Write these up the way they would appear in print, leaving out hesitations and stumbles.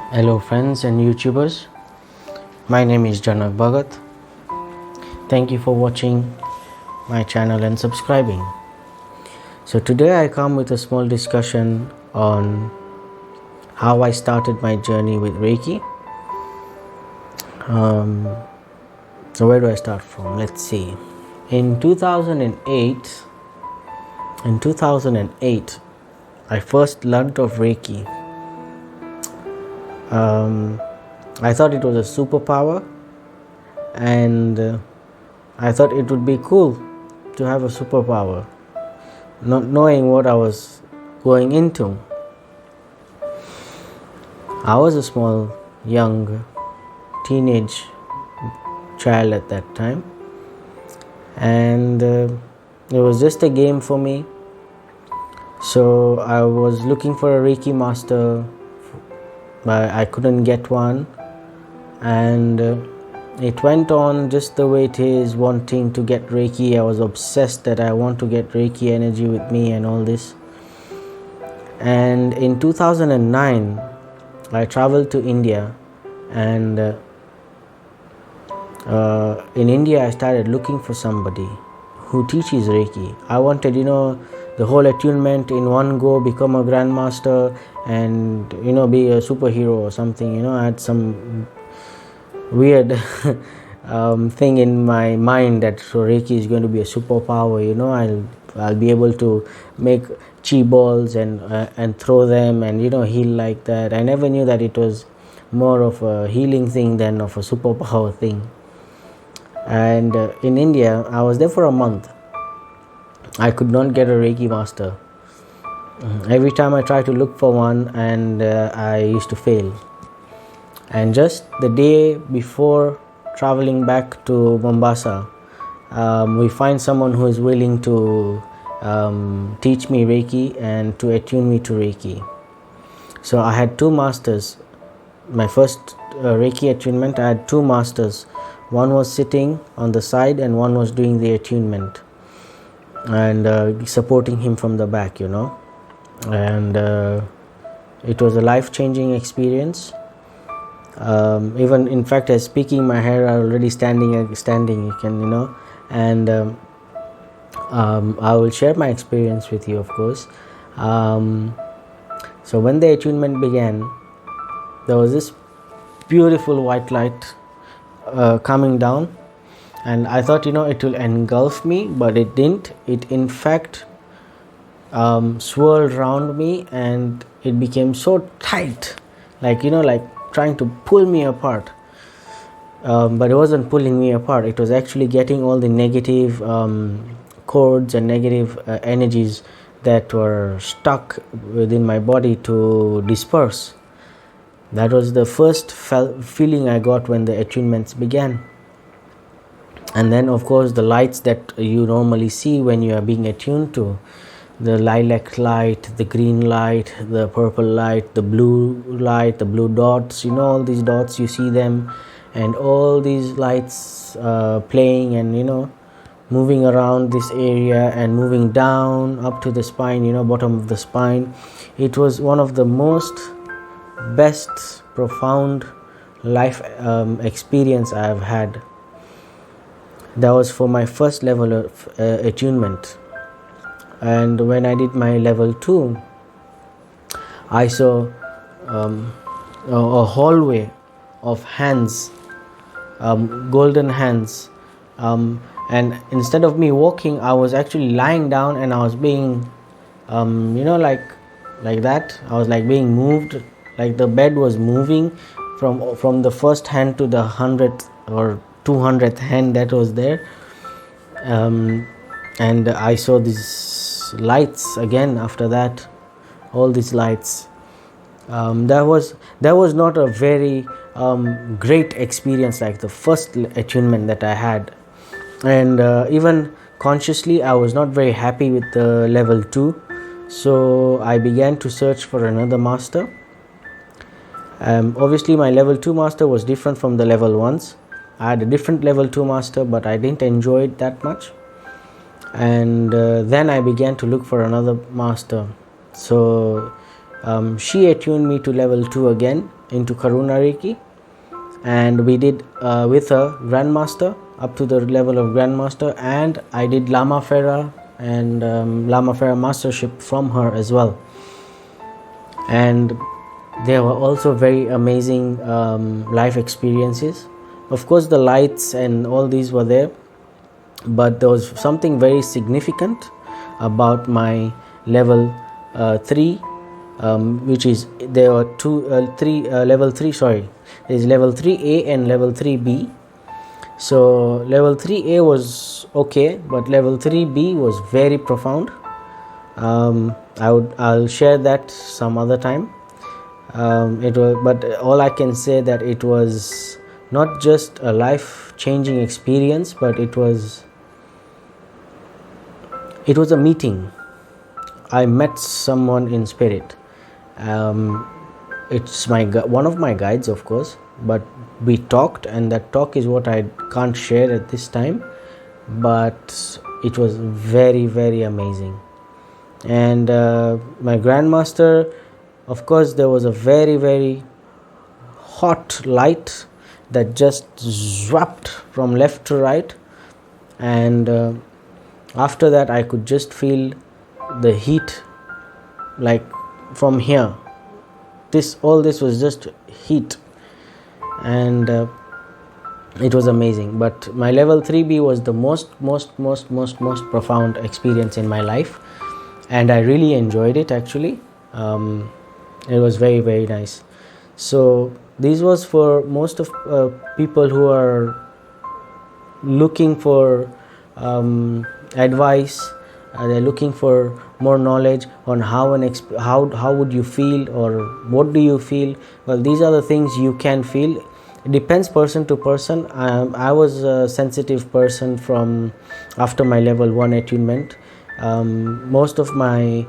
Hello friends and YouTubers, my name is Janak Bhagat. Thank you for watching my channel and subscribing. So today I come with a small discussion on how I started my journey with Reiki. So where do I start from? Let's see. In 2008, I first learned of Reiki. I thought it was a superpower, and I thought it would be cool to have a superpower, not knowing what I was going into. I was a small, young, teenage child at that time, and it was just a game for me. So I was looking for a Reiki master, but I couldn't get one, and it went on just the way it is, wanting to get Reiki. I was obsessed that I want to get Reiki energy with me and all this. And in 2009 I traveled to India, and in India I started looking for somebody who teaches Reiki. I wanted, the whole attunement in one go, become a grandmaster, and be a superhero or something. I had some weird thing in my mind that Reiki is going to be a superpower. I'll be able to make chi balls and throw them and heal like that. I never knew that it was more of a healing thing than of a superpower thing. And in India I was there for a month. I could not get a Reiki master. Every time I tried to look for one, and I used to fail. And just the day before traveling back to Mombasa, we find someone who is willing to teach me Reiki and to attune me to Reiki. So I had two masters. My first Reiki attunement, I had two masters. One was sitting on the side and one was doing the attunement and supporting him from the back, and it was a life-changing experience. Even in fact, as speaking, my hair are already standing, you can, and I will share my experience with you, of course. So when the attunement began, there was this beautiful white light coming down, and I thought it will engulf me, but it didn't. It in fact swirled around me, and it became so tight, like trying to pull me apart, but it wasn't pulling me apart. It was actually getting all the negative cords and negative energies that were stuck within my body to disperse. That was the first feeling I got when the attunements began. And then, of course, the lights that you normally see when you are being attuned to, the lilac light, the green light, the purple light, the blue dots, all these dots, you see them, and all these lights playing and moving around this area and moving down up to the spine, bottom of the spine. It was one of the most best profound life experience I have had. That was for my first level of attunement. And when I did my level 2, I saw a hallway of hands, golden hands, and instead of me walking, I was actually lying down, and I was being like that. I was like being moved, like the bed was moving from the first hand to the 100th or 200th hand that was there. And I saw these lights again after that, all these lights. That was not a very great experience like the first attunement that I had. And even consciously I was not very happy with the level 2. So I began to search for another master. Obviously my level 2 master was different from the level 1s. I had a different level 2 master, but I didn't enjoy it that much. And then I began to look for another master. So she attuned me to level 2 again, into Karuna Reiki, and we did with a grandmaster up to the level of grandmaster, and I did Lama Fera and Lama Fera mastership from her as well. And there were also very amazing life experiences. Of course, the lights and all these were there, but there was something very significant about my level 3, which is, there were level 3, sorry, there is level 3A and level 3B. So level 3A was okay, but level 3B was very profound. I'll share that some other time. But all I can say that it was not just a life-changing experience, but it was a meeting. I met someone in spirit. It's one of my guides, of course, but we talked, and that talk is what I can't share at this time, but it was very, very amazing. And my grandmaster, of course, there was a very, very hot light that just zwapped from left to right, and after that I could just feel the heat, like from here. All this was just heat, and it was amazing. But my level 3B was the most profound experience in my life, and I really enjoyed it actually. It was very, very nice. So this was for most of people who are looking for advice. They're looking for more knowledge on how would you feel, or what do you feel. Well, these are the things you can feel. It depends person to person. I was a sensitive person from after my level 1 attunement. Most of my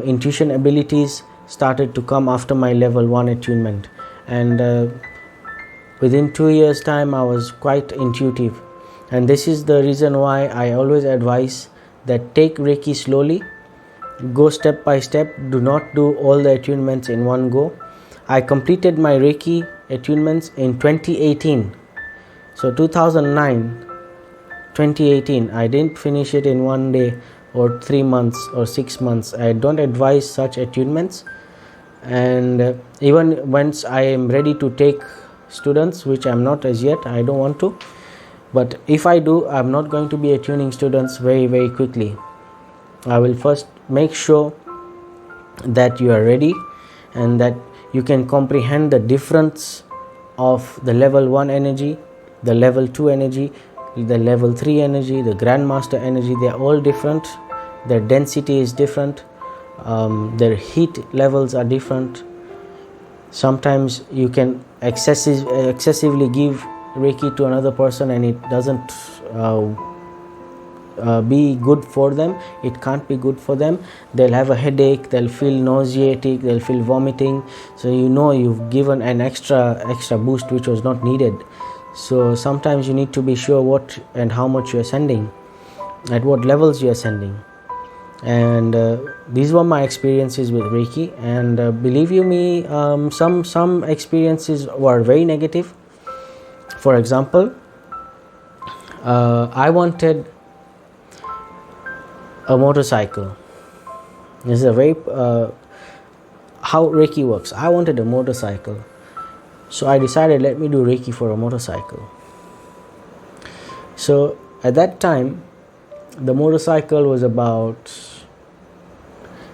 intuition abilities started to come after my level 1 attunement, and within 2 years time I was quite intuitive. And this is the reason why I always advise that take Reiki slowly, go step by step, do not do all the attunements in one go. I completed my Reiki attunements in 2018. So 2018, I didn't finish it in one day or 3 months or 6 months. I don't advise such attunements. And even once I am ready to take students, which I'm not as yet, I don't want to, but if I do, I'm not going to be attuning students very, very quickly. I will first make sure that you are ready and that you can comprehend the difference of the level 1 energy, the level 2 energy, the level 3 energy, the grandmaster energy. They are all different. Their density is different. Their heat levels are different. Sometimes you can excessively give Reiki to another person and it doesn't be good for them. It can't be good for them. They'll have a headache, they'll feel nauseatic, they'll feel vomiting. So you've given an extra boost which was not needed. So sometimes you need to be sure what and how much you are sending, at what levels you are sending. And these were my experiences with Reiki, and believe you me, some experiences were very negative. For example, I wanted a motorcycle. This is a very how Reiki works. I wanted a motorcycle, so I decided, let me do Reiki for a motorcycle. So at that time, the motorcycle was about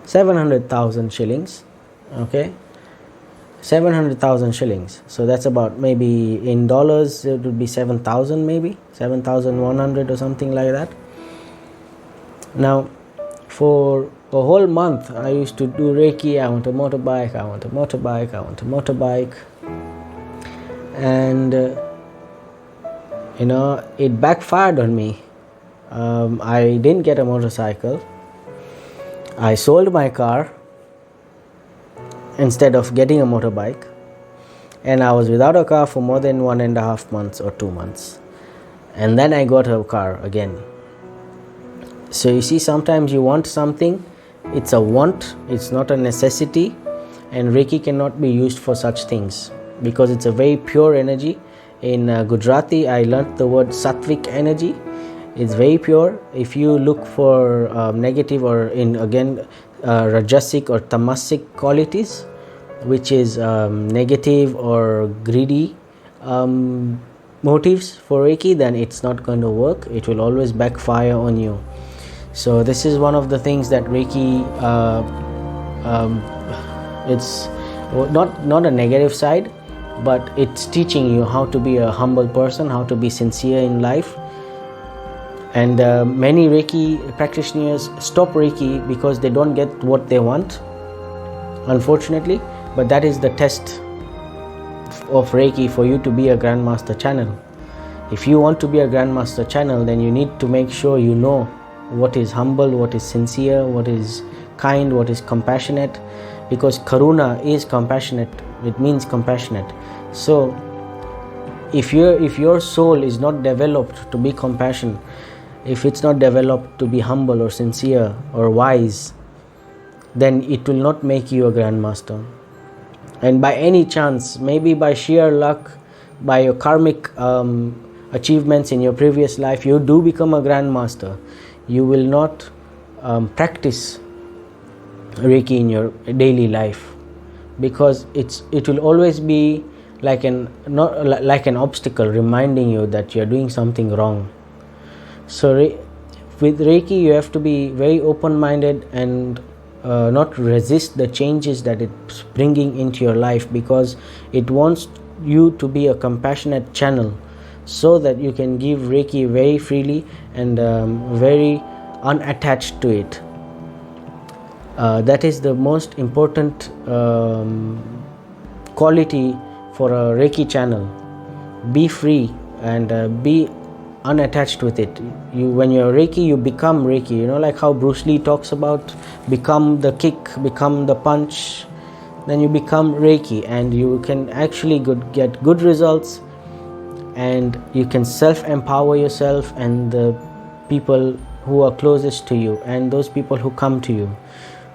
700,000 shillings. Okay, 700,000 shillings. So that's about, maybe in dollars it would be 7,000, maybe 7,100 or something like that. Now, for a whole month, I used to do Reiki. I want a motorbike. I want a motorbike. I want a motorbike. And it backfired on me. I didn't get a motorcycle. I sold my car instead of getting a motorbike, and I was without a car for more than 1.5 months or 2 months, and then I got a car again. So you see, sometimes you want something, it's a want, it's not a necessity. and Reiki cannot be used for such things because it's a very pure energy. In Gujarati, I learnt the word sattvic energy. It's very pure. If you look for negative or rajasic or tamasic qualities, which is negative or greedy motives for Reiki, then it's not going to work. It will always backfire on you. So this is one of the things that Reiki, it's not a negative side, but it's teaching you how to be a humble person, how to be sincere in life. And many Reiki practitioners stop Reiki because they don't get what they want, unfortunately. But that is the test of Reiki for you to be a Grandmaster channel. If you want to be a Grandmaster channel, then you need to make sure you know what is humble, what is sincere, what is kind, what is compassionate, because Karuna is compassionate. It means compassionate. So if your soul is not developed to be compassion, if it's not developed to be humble or sincere or wise, then it will not make you a Grandmaster. And by any chance, maybe by sheer luck, by your karmic achievements in your previous life, you do become a Grandmaster, you will not practice Reiki in your daily life, because it will always be like an obstacle reminding you that you are doing something wrong. So with Reiki, you have to be very open-minded and not resist the changes that it's bringing into your life, because it wants you to be a compassionate channel so that you can give Reiki very freely and very unattached to it. That is the most important quality for a Reiki channel. Be free and be unattached with it. When you're Reiki, you become Reiki. Like how Bruce Lee talks about, become the kick, become the punch. Then you become Reiki, and you can actually get good results, and you can self-empower yourself and the people who are closest to you and those people who come to you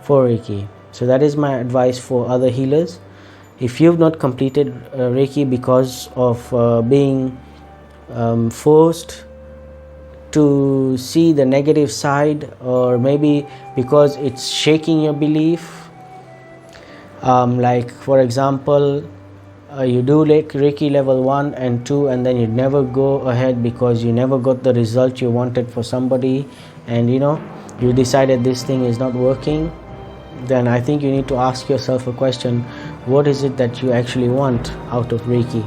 for Reiki. So that is my advice for other healers. If you've not completed Reiki because of being forced to see the negative side, or maybe because it's shaking your belief, like for example, you do Reiki level 1 and 2 and then you never go ahead because you never got the result you wanted for somebody, and you decided this thing is not working, then I think you need to ask yourself a question: what is it that you actually want out of Reiki?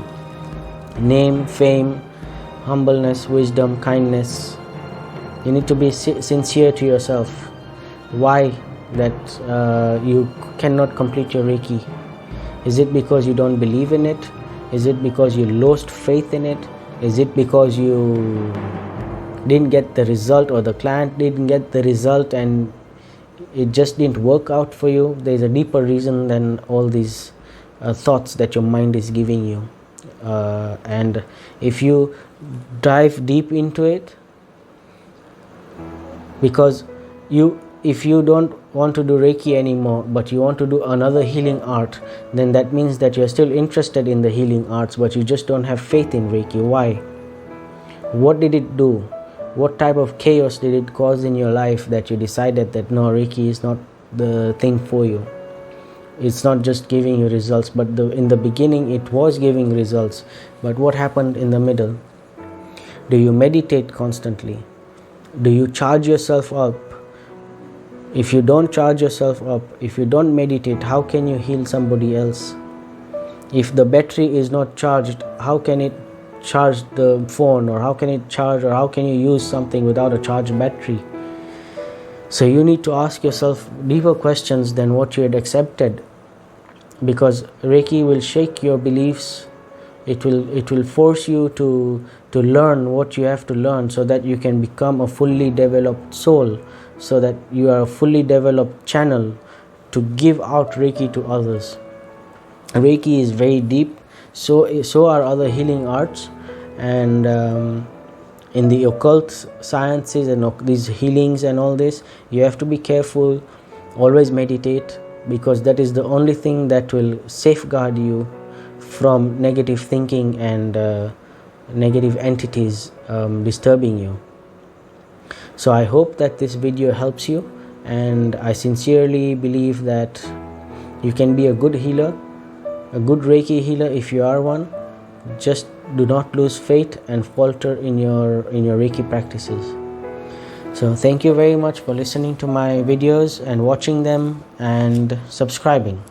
Name, fame, humbleness, wisdom, kindness. You need to be sincere to yourself. Why that you cannot complete your Reiki? Is it because you don't believe in it? Is it because you lost faith in it? Is it because you didn't get the result, or the client didn't get the result and it just didn't work out for you? There's a deeper reason than all these thoughts that your mind is giving you. And if you dive deep into it, because if you don't want to do Reiki anymore, but you want to do another healing art, then that means that you're still interested in the healing arts, but you just don't have faith in Reiki. Why? What did it do? What type of chaos did it cause in your life that you decided that no, Reiki is not the thing for you? It's not just giving you results, but in the beginning it was giving results. But what happened in the middle? Do you meditate constantly? Do you charge yourself up? If you don't charge yourself up, if you don't meditate, how can you heal somebody else? If the battery is not charged, how can it charge the phone, or how can it charge, or how can you use something without a charged battery? So you need to ask yourself deeper questions than what you had accepted, because Reiki will shake your beliefs. It will force you to learn what you have to learn, so that you can become a fully developed soul, so that you are a fully developed channel to give out Reiki to others. Reiki is very deep, so are other healing arts, and in the occult sciences and these healings and all this, you have to be careful. Always meditate, because that is the only thing that will safeguard you from negative thinking and negative entities disturbing you. So I hope that this video helps you, and I sincerely believe that you can be a good healer, a good Reiki healer if you are one. Just do not lose faith and falter in your Reiki practices. So thank you very much for listening to my videos and watching them and subscribing.